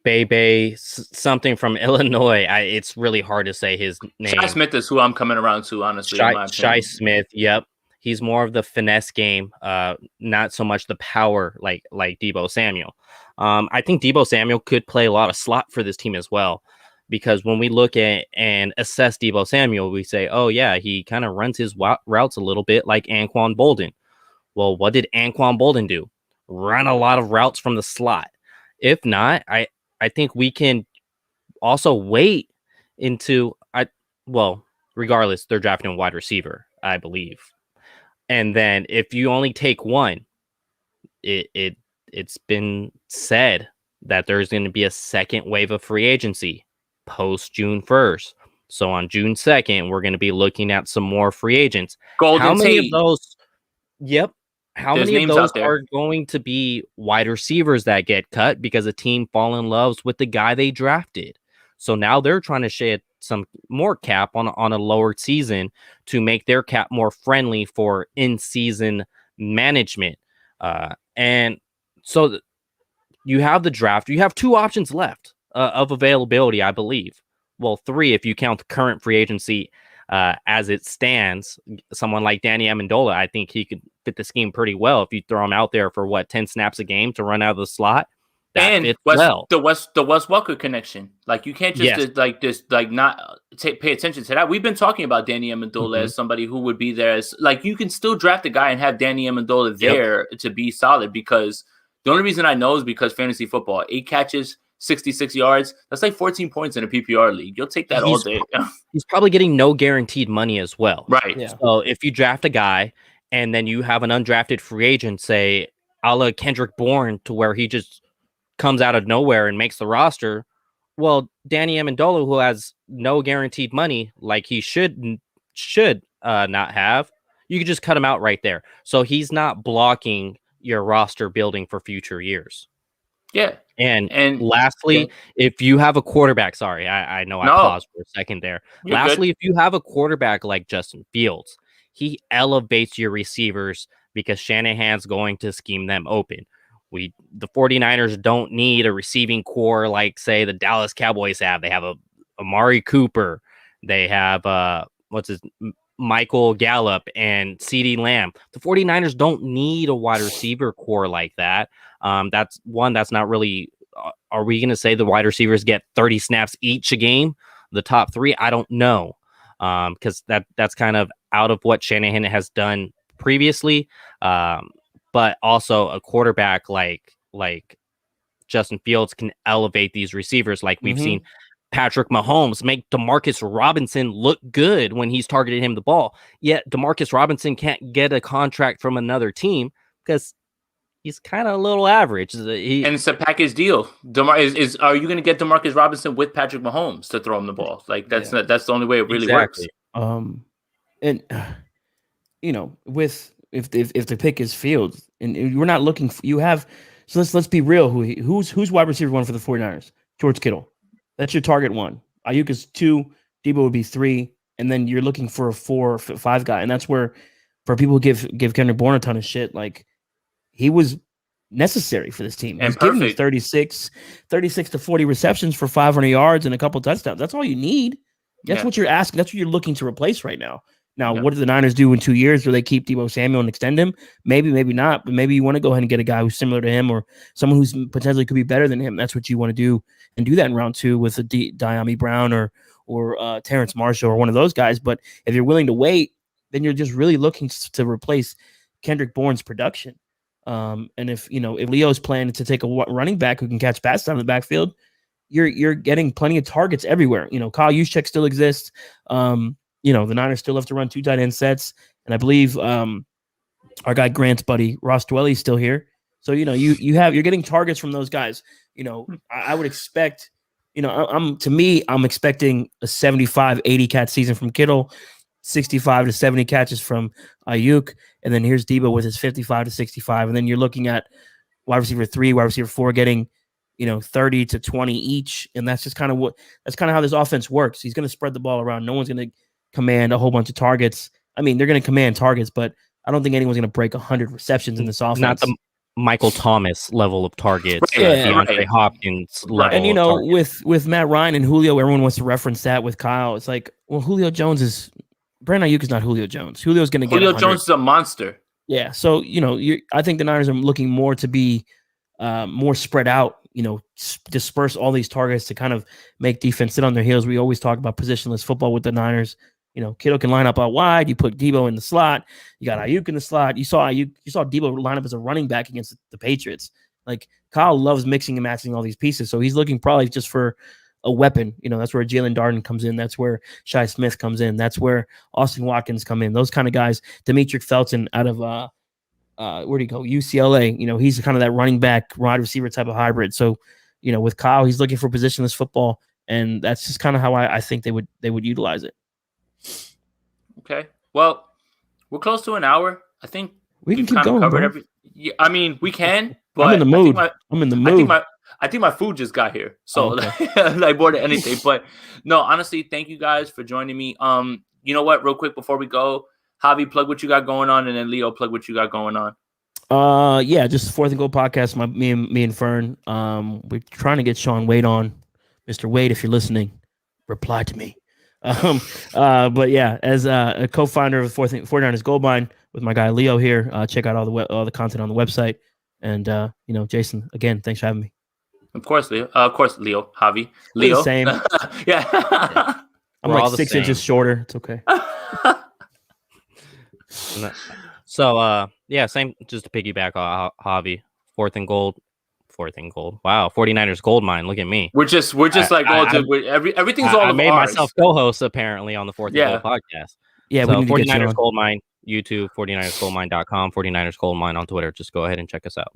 Bebe, something from Illinois. It's really hard to say his name. Shi Smith is who I'm coming around to, honestly. Shi Smith, yep. He's more of the finesse game, not so much the power like Deebo Samuel. I think Deebo Samuel could play a lot of slot for this team as well, because when we look at and assess Deebo Samuel, we say, oh, yeah, he kind of runs his routes a little bit like Anquan Bolden. Well, what did Anquan Bolden do? Run a lot of routes from the slot. If not, I think we can also wait into regardless, they're drafting a wide receiver, I believe. And then if you only take one, it's been said that there's going to be a second wave of free agency post June 1st. So on June 2nd, we're going to be looking at some more free agents. How many of those? Yep. How many of those are going to be wide receivers that get cut because a team fall in love with the guy they drafted? So now they're trying to shed some more cap on a lower season to make their cap more friendly for in-season management. And so you have the draft. You have 2 options left of availability, I believe. Well, 3 if you count the current free agency as it stands. Someone like Danny Amendola, I think he could fit the scheme pretty well if you throw him out there for 10 snaps a game to run out of the slot. And the Wes Welker connection, like you can't just not pay attention to that. We've been talking about Danny Amendola as somebody who would be there as like you can still draft a guy and have Danny Amendola there to be solid, because the only reason I know is because fantasy football, 8 catches, 66 yards, that's like 14 points in a PPR league. You'll take that all day. He's probably getting no guaranteed money as well. Right. Yeah. So if you draft a guy and then you have an undrafted free agent, say a la Kendrick Bourne, to where he just comes out of nowhere and makes the roster, well, Danny Amendola, who has no guaranteed money, like he should not have, you could just cut him out right there. So he's not blocking your roster building for future years. Yeah. And lastly, if you have a quarterback, I know I paused for a second there. Lastly, if you have a quarterback like Justin Fields, he elevates your receivers because Shanahan's going to scheme them open. The 49ers don't need a receiving core like, say, the Dallas Cowboys have. They have Amari Cooper. They have Michael Gallup and CeeDee Lamb. The 49ers don't need a wide receiver core like that. That's not really. Are we going to say the wide receivers get 30 snaps each a game? The top 3, I don't know, because that's kind of out of what Shanahan has done previously. But also a quarterback like Justin Fields can elevate these receivers. Like we've seen Patrick Mahomes make Demarcus Robinson look good when he's targeted him the ball. Yet Demarcus Robinson can't get a contract from another team because he's kind of a little average. And it's a package deal. Are you going to get Demarcus Robinson with Patrick Mahomes to throw him the ball? Like that's the only way it really works. And you know, with if the pick is Fields, and we're not looking for, you have, so let's be real. Who's wide receiver 1 for the 49ers? George Kittle. That's your target 1. Ayuk is 2. Debo would be 3, and then you're looking for a 4 or 5 guy, and that's where, for people who give Kendrick Bourne a ton of shit, like he was necessary for this team. He's giving you 36 to 40 receptions for 500 yards and a couple touchdowns. That's all you need. That's what you're asking. That's what you're looking to replace right now. Now, what do the Niners do in 2 years? Do they keep Deebo Samuel and extend him? Maybe, maybe not. But maybe you want to go ahead and get a guy who's similar to him or someone who's potentially could be better than him. That's what you want to do, and do that in round 2 with a Diami Brown or Terrence Marshall or one of those guys. But if you're willing to wait, then you're just really looking to replace Kendrick Bourne's production. And if Leo's planning to take a running back who can catch passes down the backfield, you're getting plenty of targets everywhere. Kyle Juszczyk still exists. The Niners still have to run 2 tight end sets, and I believe our guy Grant's buddy Ross Dwelly's still here. So you're getting targets from those guys. I would expect. I'm expecting a 75-80 catch season from Kittle, 65 to 70 catches from Ayuk, and then here's Debo with his 55 to 65, and then you're looking at wide receiver 3, wide receiver 4 getting 30 to 20 each, and that's kind of how this offense works. He's going to spread the ball around. No one's going to command a whole bunch of targets. I mean, they're going to command targets, but I don't think anyone's going to break 100 receptions in this offense. Not the Michael Thomas level of targets, DeAndre Hopkins level. And with Matt Ryan and Julio, everyone wants to reference that with Kyle. It's like, well, Brandon Ayuk is not Julio Jones. Julio's going to get Julio Jones is a monster. Yeah, so I think the Niners are looking more to be more spread out. Disperse all these targets to kind of make defense sit on their heels. We always talk about positionless football with the Niners. Kittle can line up out wide. You put Debo in the slot. You got Ayuk in the slot. You saw Debo line up as a running back against the Patriots. Like, Kyle loves mixing and matching all these pieces, so he's looking probably just for a weapon. That's where Jalen Darden comes in. That's where Shai Smith comes in. That's where Austin Watkins come in. Those kind of guys. Demetric Felton out of where do you go? UCLA. He's kind of that running back, wide receiver type of hybrid. So, with Kyle, he's looking for positionless football, and that's just kind of how I think they would utilize it. Okay. Well, we're close to an hour. I think we can keep going. Covered I mean, we can. But I'm in the mood. I'm in the mood. I think my food just got here, so like more than anything. But no, honestly, thank you guys for joining me. You know what? Real quick before we go, Javi, plug what you got going on, and then Leo, plug what you got going on. Yeah, just Fourth and Goal podcast. Me and Fern. We're trying to get Sean Wade on. Mr. Wade, if you're listening, reply to me. But yeah, as a co-founder of 49ers Gold Mine with my guy Leo here, check out all the content on the website. And Jason, again, thanks for having me. Of course, Leo. Javi, Leo. Same. Yeah. I'm like 6 inches shorter. It's okay. So same. Just to piggyback on Javi, Fourth and Gold. Wow, 49ers Gold Mine. Look at me. We're just everything's all. I made myself co-host apparently on the Fourth and Gold podcast. Yeah, so we need 49ers Gold Mine, YouTube, 49ersgoldmine.com, 49ers Gold Mine on Twitter. Just go ahead and check us out.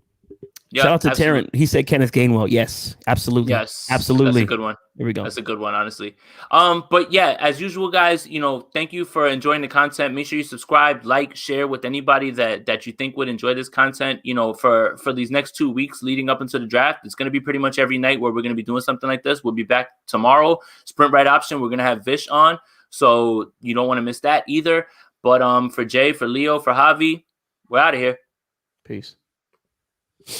Yeah, shout out to Tarrant. He said Kenneth Gainwell. Yes, absolutely. Yes, absolutely. That's a good one. There we go. That's a good one, honestly. But yeah, as usual, guys, thank you for enjoying the content. Make sure you subscribe, like, share with anybody that you think would enjoy this content. For these next 2 weeks leading up into the draft, it's going to be pretty much every night where we're going to be doing something like this. We'll be back tomorrow. Sprint right option. We're going to have Vish on, so you don't want to miss that either. But for Jay, for Leo, for Javi, we're out of here. Peace.